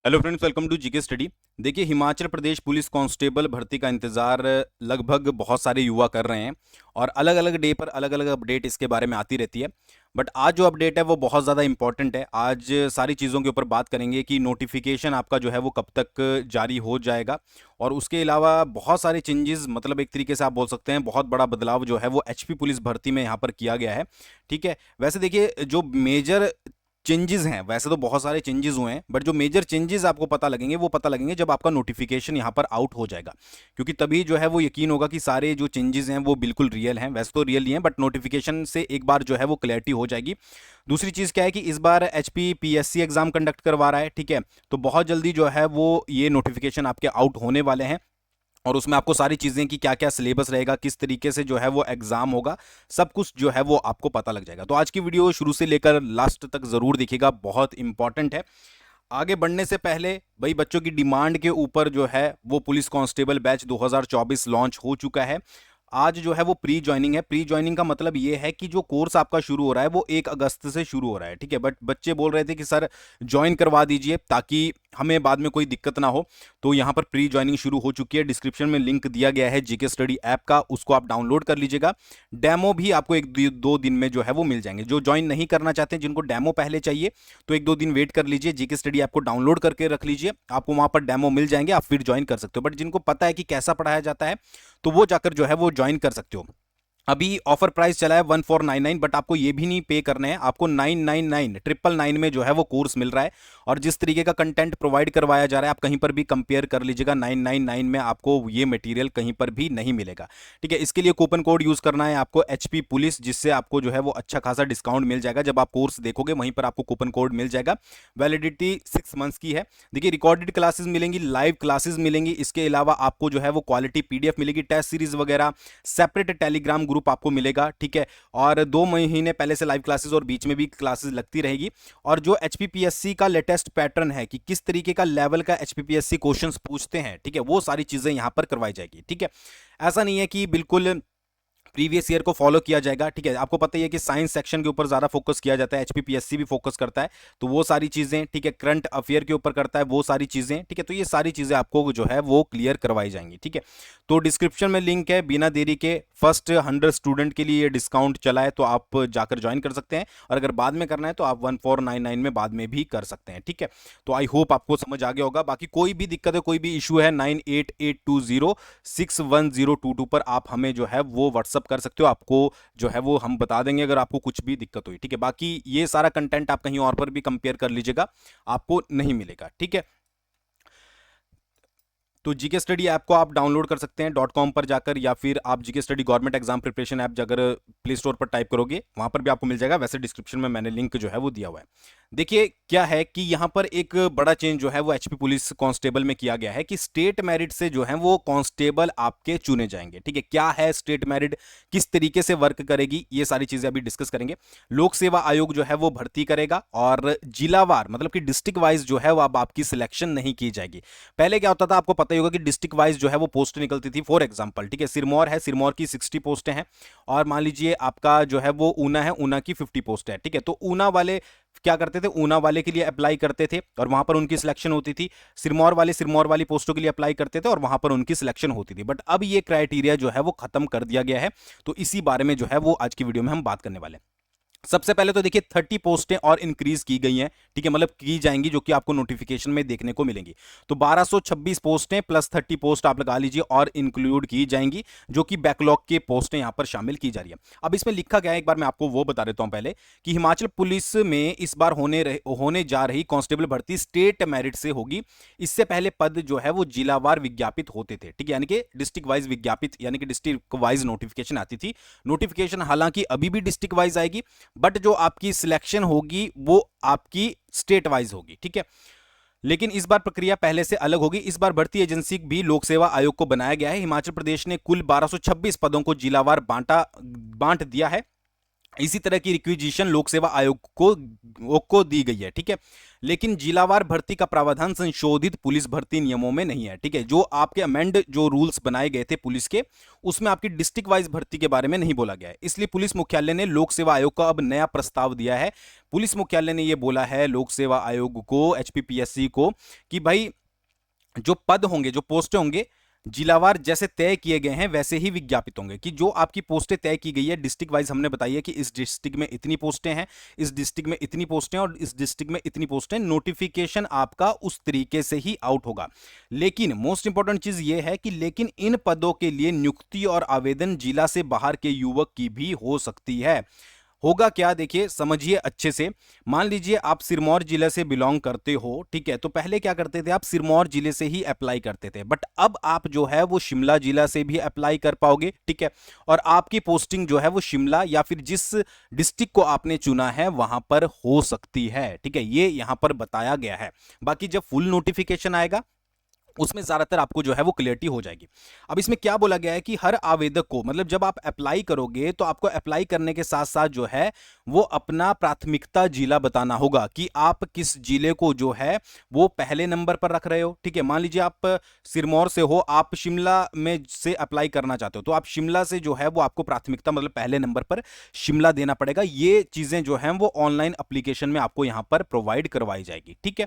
Hello friends, welcome to GK study. देखिए, हिमाचल प्रदेश police constable भर्ती का इंतजार लगभग बहुत सारे युवा कर रहे हैं और अलग अलग डे पर अलग अलग अपडेट इसके बारे में आती रहती है। बट आज जो अपडेट है वो बहुत ज़्यादा इंपॉर्टेंट है। आज सारी चीज़ों के ऊपर बात करेंगे कि नोटिफिकेशन आपका जो है वो कब तक जारी हो जाएगा, और उसके अलावा बहुत सारे चेंजेस, मतलब एक तरीके से आप बोल सकते हैं बहुत बड़ा बदलाव जो है वो एचपी पुलिस भर्ती में यहाँ पर किया गया है। ठीक है, वैसे देखिए, जो मेजर चेंजेस हैं, वैसे तो बहुत सारे चेंजेस हुए हैं, बट जो मेजर चेंजेस आपको पता लगेंगे वो पता लगेंगे जब आपका नोटिफिकेशन यहाँ पर आउट हो जाएगा, क्योंकि तभी जो है वो यकीन होगा कि सारे जो चेंजेस हैं वो बिल्कुल रियल हैं। वैसे तो रियल ही हैं, बट नोटिफिकेशन से एक बार जो है वो क्लैरिटी हो जाएगी। दूसरी चीज़ क्या है कि इस बार एचपी पीएससी एग्जाम कंडक्ट करवा रहा है। ठीक है, तो बहुत जल्दी जो है वो ये नोटिफिकेशन आपके आउट होने वाले हैं, और उसमें आपको सारी चीज़ें कि क्या क्या सिलेबस रहेगा, किस तरीके से जो है वो एग्ज़ाम होगा, सब कुछ जो है वो आपको पता लग जाएगा। तो आज की वीडियो शुरू से लेकर लास्ट तक ज़रूर देखिएगा, बहुत इंपॉर्टेंट है। आगे बढ़ने से पहले भाई, बच्चों की डिमांड के ऊपर जो है वो पुलिस कांस्टेबल बैच 2024 लॉन्च हो चुका है। आज जो है वो प्री ज्वाइनिंग है। प्री ज्वाइनिंग का मतलब ये है कि जो कोर्स आपका शुरू हो रहा है वो 1 अगस्त से शुरू हो रहा है। ठीक है, बट बच्चे बोल रहे थे कि सर ज्वाइन करवा दीजिए ताकि हमें बाद में कोई दिक्कत ना हो। तो यहाँ पर प्री ज्वाइनिंग शुरू हो चुकी है। डिस्क्रिप्शन में लिंक दिया गया है जीके स्टडी ऐप का, उसको आप डाउनलोड कर लीजिएगा। डेमो भी आपको 1-2 दिन में जो है वो मिल जाएंगे। जो ज्वाइन नहीं करना चाहते हैं, जिनको डेमो पहले चाहिए, तो 1-2 दिन वेट कर लीजिए। जीके स्टडी ऐप को डाउनलोड करके रख लीजिए, आपको वहां पर डेमो मिल जाएंगे, आप फिर ज्वाइन कर सकते हो। बट जिनको पता है कि कैसा पढ़ाया जाता है, तो वो जाकर जो है वो ज्वाइन कर सकते हो। अभी ऑफर प्राइस चला है 1499, बट आपको ये भी नहीं पे करना है, आपको 999 में जो है वो कोर्स मिल रहा है। और जिस तरीके का कंटेंट प्रोवाइड करवाया जा रहा है, आप कहीं पर भी कंपेयर कर लीजिएगा, 999 में आपको ये मटेरियल कहीं पर भी नहीं मिलेगा। ठीक है, इसके लिए कूपन कोड यूज करना है आपको एचपी पुलिस, जिससे आपको जो है वो अच्छा खासा डिस्काउंट मिल जाएगा। जब आप कोर्स देखोगे वहीं पर आपको कूपन कोड मिल जाएगा। वैलिडिटी 6 मंथ्स की है। देखिए, रिकॉर्डेड क्लासेस मिलेंगी, लाइव क्लासेस मिलेंगी, इसके अलावा आपको जो है वो क्वालिटी पीडीएफ मिलेगी, टेस्ट सीरीज वगैरह, सेपरेट टेलीग्राम ग्रुप आपको मिलेगा। ठीक है, और 2 महीने पहले से लाइव क्लासेस और बीच में भी क्लासेस लगती रहेगी। और जो एचपीपीएससी का लेटेस्ट पैटर्न है कि किस तरीके का लेवल का एचपीपीएससी क्वेश्चंस पूछते हैं, ठीक है, वो सारी चीजें यहां पर करवाई जाएगी। ठीक है, ऐसा नहीं है कि बिल्कुल प्रीवियस ईयर को फॉलो किया जाएगा। ठीक है, आपको पता ही है कि साइंस सेक्शन के ऊपर ज्यादा फोकस किया जाता है, एचपीपीएससी भी फोकस करता है, तो वो सारी चीजें, ठीक है, करंट अफेयर के ऊपर करता है, वो सारी चीजें। ठीक है, तो ये सारी चीजें आपको जो है वो क्लियर करवाई जाएंगी। ठीक है, तो डिस्क्रिप्शन में लिंक है, बिना देरी के फर्स्ट 100 स्टूडेंट के लिए ये डिस्काउंट चला है, तो आप जाकर ज्वाइन कर सकते हैं। और अगर बाद में करना है तो आप 1499 में बाद में भी कर सकते हैं। ठीक है, तो आई होप आपको समझ आ गया होगा। बाकी कोई भी दिक्कत है, कोई भी इशू है, 9882061022 पर आप हमें जो है वो व्हाट्सअप कर सकते हो। आपको जो है वो हम बता देंगे अगर आपको कुछ भी दिक्कत हुई। ठीक है, बाकी ये सारा कंटेंट आप कहीं और पर भी कंपेयर कर लीजिएगा, आपको नहीं मिलेगा। ठीक है, तो जीके स्टडी ऐप को आप डाउनलोड कर सकते हैं .com पर जाकर, या फिर आप GK study government exam preparation app अगर प्ले स्टोर पर टाइप करोगे वहां पर भी आपको मिल जाएगा। वैसे डिस्क्रिप्शन में मैंने लिंक जो है वो दिया हुआ है। देखिए, क्या है कि यहाँ पर एक बड़ा चेंज जो है वो एचपी पुलिस कांस्टेबल में किया गया है कि स्टेट मेरिट से जो है वो कांस्टेबल आपके चुने जाएंगे। ठीक है, क्या है स्टेट मेरिट, किस तरीके से वर्क करेगी, ये सारी चीजें अभी डिस्कस करेंगे। लोक सेवा आयोग जो है वो भर्ती करेगा, और जिलावार मतलब कि डिस्ट्रिक्ट वाइज जो है वो अब आपकी सिलेक्शन नहीं की जाएगी। पहले क्या होता था, आपको पता ही होगा कि डिस्ट्रिक्ट वाइज जो है वो पोस्ट निकलती थी। फॉर एग्जांपल, ठीक है, सिरमौर है, सिरमौर की 60 पोस्टें हैं, और मान लीजिए आपका जो है वो ऊना है, ऊना की 50 पोस्ट है। ठीक है, तो ऊना वाले क्या करते थे, ऊना वाले के लिए अप्लाई करते थे और वहां पर उनकी सिलेक्शन होती थी। सिरमौर वाले सिरमौर वाली पोस्टों के लिए अप्लाई करते थे और वहां पर उनकी सिलेक्शन होती थी। बट अब ये क्राइटेरिया जो है वो खत्म कर दिया गया है, तो इसी बारे में जो है वो आज की वीडियो में हम बात करने वाले हैं। सबसे पहले तो देखिए, 30 पोस्टें और इंक्रीज की गई हैं। ठीक है, मतलब की जाएंगी, जो कि आपको नोटिफिकेशन में देखने को मिलेंगी। तो 1226 पोस्टें प्लस 30 पोस्ट आप लगा लीजिए और इंक्लूड की जाएंगी, जो कि बैकलॉग के पोस्टें यहां पर शामिल की जा रही है। अब इसमें लिखा गया है, एक बार मैं आपको वो बता देता हूं पहले, कि हिमाचल पुलिस में इस बार होने जा रही कांस्टेबल भर्ती स्टेट मेरिट से होगी। इससे पहले पद जो है वो जिलावार विज्ञापित होते थे। ठीक है, यानी कि डिस्ट्रिक्ट वाइज विज्ञापित, यानी कि डिस्ट्रिक्ट वाइज नोटिफिकेशन आती थी। नोटिफिकेशन हालांकि अभी भी डिस्ट्रिक्ट वाइज आएगी, बट जो आपकी सिलेक्शन होगी वो आपकी स्टेट वाइज होगी। ठीक है, लेकिन इस बार प्रक्रिया पहले से अलग होगी। इस बार भर्ती एजेंसी भी लोक सेवा आयोग को बनाया गया है। हिमाचल प्रदेश ने कुल 1226 पदों को जिलावार बांट दिया है। इसी तरह की रिक्विजिशन लोक सेवा आयोग को दी गई है, ठीक है। लेकिन जिलावार भर्ती का प्रावधान संशोधित पुलिस भर्ती नियमों में नहीं है, ठीक है। जो आपके अमेंड जो रूल्स बनाए गए थे पुलिस के, उसमें आपकी डिस्ट्रिक्ट वाइज भर्ती के बारे में नहीं बोला गया है। इसलिए पुलिस मुख्यालय ने लोक सेवा आयोग का अब नया प्रस्ताव दिया है। पुलिस मुख्यालय ने यह बोला है लोक सेवा आयोग को, एचपीपीएससी को, कि भाई जो पद होंगे, जो पोस्टें होंगे, जिलावार जैसे तय किए गए हैं वैसे ही विज्ञापित होंगे। कि जो आपकी पोस्टें तय की गई है डिस्ट्रिक्ट वाइज, हमने बताई है कि इस डिस्ट्रिक्ट में इतनी पोस्टें हैं, इस डिस्ट्रिक्ट में इतनी पोस्टें और इस डिस्ट्रिक्ट में इतनी पोस्टें, नोटिफिकेशन आपका उस तरीके से ही आउट होगा। लेकिन मोस्ट इंपॉर्टेंट चीज ये है कि लेकिन इन पदों के लिए नियुक्ति और आवेदन जिला से बाहर के युवक की भी हो सकती है। होगा क्या, देखिए समझिए अच्छे से। मान लीजिए आप सिरमौर जिले से बिलोंग करते हो, ठीक है। तो पहले क्या करते थे, आप सिरमौर जिले से ही अप्लाई करते थे, बट अब आप जो है वो शिमला जिला से भी अप्लाई कर पाओगे, ठीक है। और आपकी पोस्टिंग जो है वो शिमला या फिर जिस डिस्ट्रिक्ट को आपने चुना है वहां पर हो सकती है, ठीक है। ये यहां पर बताया गया है। बाकी जब फुल नोटिफिकेशन आएगा उसमें ज्यादातर आपको जो है वो क्लियरिटी हो जाएगी। अब इसमें क्या बोला गया है कि हर आवेदक को, मतलब जब आप अप्लाई करोगे तो आपको अप्लाई करने के साथ साथ जो है वो अपना प्राथमिकता जिला बताना होगा कि आप किस जिले को जो है वो पहले नंबर पर रख रहे हो, ठीक है। मान लीजिए आप सिरमौर से हो, आप शिमला में से अप्लाई करना चाहते हो, तो आप शिमला से जो है वो आपको प्राथमिकता मतलब पहले नंबर पर शिमला देना पड़ेगा। ये चीजें जो हैं वो ऑनलाइन एप्लीकेशन में आपको यहां पर प्रोवाइड करवाई जाएगी, ठीक है।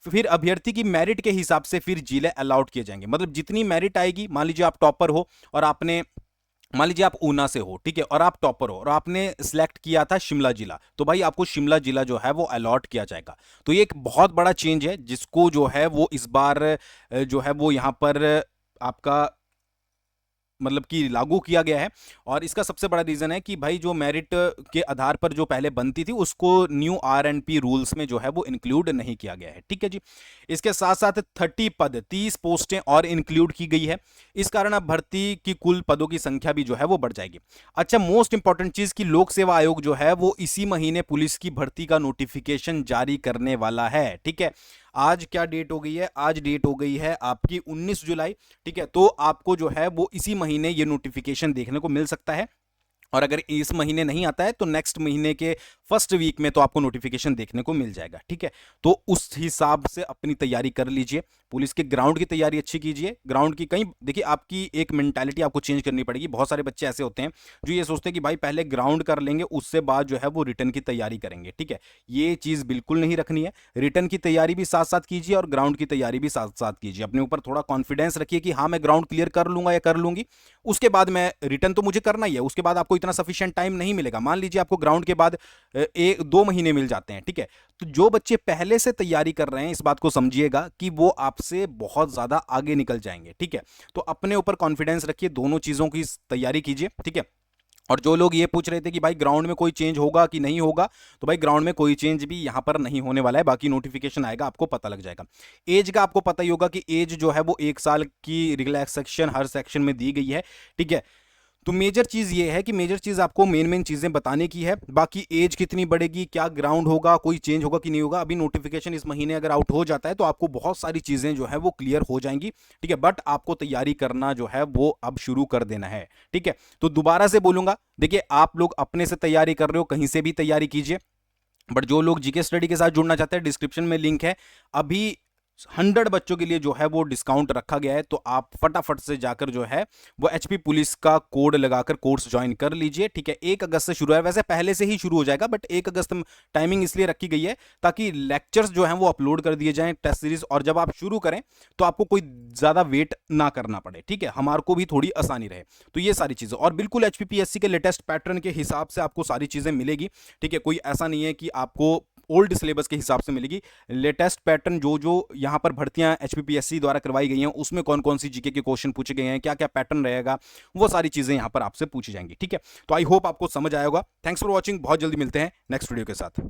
फिर अभ्यर्थी की मेरिट के हिसाब से फिर जिले अलॉट किए जाएंगे। मतलब जितनी मेरिट आएगी, मान लीजिए आप टॉपर हो और आपने, मान लीजिए आप ऊना से हो, ठीक है, और आप टॉपर हो और आपने सिलेक्ट किया था शिमला जिला, तो भाई आपको शिमला जिला जो है वो अलॉट किया जाएगा। तो ये एक बहुत बड़ा चेंज है जिसको जो है वो इस बार जो है वो यहां पर आपका मतलब कि लागू किया गया है। और इसका सबसे बड़ा रीजन है कि भाई जो मेरिट के आधार पर जो पहले बनती थी उसको न्यू आरएनपी रूल्स में जो है वो इंक्लूड नहीं किया गया है, ठीक है जी। इसके साथ साथ 30 पद, 30 पोस्टें और इंक्लूड की गई है। इस कारण अब भर्ती की कुल पदों की संख्या भी जो है वो बढ़ जाएगी। अच्छा, मोस्ट इंपॉर्टेंट चीज कि लोक सेवा आयोग जो है वो इसी महीने पुलिस की भर्ती का नोटिफिकेशन जारी करने वाला है, ठीक है। आज क्या डेट हो गई है, आज डेट हो गई है आपकी 19 जुलाई, ठीक है। तो आपको जो है वो इसी महीने ये नोटिफिकेशन देखने को मिल सकता है। और अगर इस महीने नहीं आता है तो नेक्स्ट महीने के फर्स्ट वीक में तो आपको नोटिफिकेशन देखने को मिल जाएगा, ठीक है। तो उस हिसाब से अपनी तैयारी कर लीजिए। पुलिस के ग्राउंड की तैयारी अच्छी कीजिए। ग्राउंड की कहीं देखिए आपकी एक मेंटालिटी आपको चेंज करनी पड़ेगी। बहुत सारे बच्चे ऐसे होते हैं जो ये सोचते हैं कि भाई पहले ग्राउंड कर लेंगे उससे बाद जो है वो रिटर्न की तैयारी करेंगे, ठीक है। ये चीज़ बिल्कुल नहीं रखनी है। रिटर्न की तैयारी भी साथ साथ कीजिए और ग्राउंड की तैयारी भी साथ साथ कीजिए। अपने ऊपर थोड़ा कॉन्फिडेंस रखिए कि हाँ मैं ग्राउंड क्लियर कर लूंगा या कर लूंगी, उसके बाद मैं रिटर्न तो मुझे करना ही है। उसके बाद आपको इतना सफिशिएंट टाइम नहीं मिलेगा। मान लीजिए आपको ग्राउंड के बाद 1-2 महीने मिल जाते हैं, ठीक है। तो जो बच्चे पहले से तैयारी कर रहे हैं इस बात को समझिएगा कि वो आपसे बहुत ज्यादा आगे निकल जाएंगे, ठीक है। तो अपने ऊपर कॉन्फिडेंस रखिए, दोनों चीजों की तैयारी कीजिए, ठीक है। और जो लोग ये पूछ रहे थे कि भाई ग्राउंड में कोई चेंज होगा कि नहीं होगा, तो भाई ग्राउंड में कोई चेंज भी यहां पर नहीं होने वाला है। बाकी नोटिफिकेशन आएगा आपको पता लग जाएगा। एज का आपको पता ही होगा कि एज जो है वो 1 साल की रिलैक्सेशन हर सेक्शन में दी गई है, ठीक है। तो मेजर चीज ये है कि मेजर चीज आपको मेन मेन चीजें बताने की है। बाकी एज कितनी बढ़ेगी, क्या ग्राउंड होगा, कोई चेंज होगा कि नहीं होगा, अभी नोटिफिकेशन इस महीने अगर आउट हो जाता है तो आपको बहुत सारी चीजें जो है वो क्लियर हो जाएंगी, ठीक है। बट आपको तैयारी करना जो है वो अब शुरू कर देना है, ठीक है। तो दोबारा से बोलूंगा, देखिए आप लोग अपने से तैयारी कर रहे हो, कहीं से भी तैयारी कीजिए। बट जो लोग जीके स्टडी के साथ जुड़ना चाहते हैं, डिस्क्रिप्शन में लिंक है। अभी 100 बच्चों के लिए जो है वो डिस्काउंट रखा गया है, तो आप फटाफट से जाकर जो है वो एचपी पुलिस का कोड लगाकर कोर्स ज्वाइन कर लीजिए, ठीक है। 1 अगस्त से शुरू है, वैसे पहले से ही शुरू हो जाएगा बट 1 अगस्त टाइमिंग इसलिए रखी गई है ताकि लेक्चर्स जो हैं वो अपलोड कर दिए जाएं, टेस्ट सीरीज, और जब आप शुरू करें तो आपको कोई ज्यादा वेट ना करना पड़े, ठीक है। हमारे को भी थोड़ी आसानी रहे। तो ये सारी चीजें, और बिल्कुल एचपीपीएससी के लेटेस्ट पैटर्न के हिसाब से आपको सारी चीजें मिलेगी, ठीक है। कोई ऐसा नहीं है कि आपको ओल्ड सिलेबस के हिसाब से मिलेगी। लेटेस्ट पैटर्न जो जो यहाँ पर भर्तियां एचपीपीएससी द्वारा करवाई गई हैं उसमें कौन कौन सी जीके के क्वेश्चन पूछे गए हैं, क्या क्या पैटर्न रहेगा, वो सारी चीजें यहाँ पर आपसे पूछी जाएंगी, ठीक है। तो आई होप आपको समझ आया होगा। Thanks for watching. बहुत जल्दी मिलते हैं नेक्स्ट वीडियो के साथ।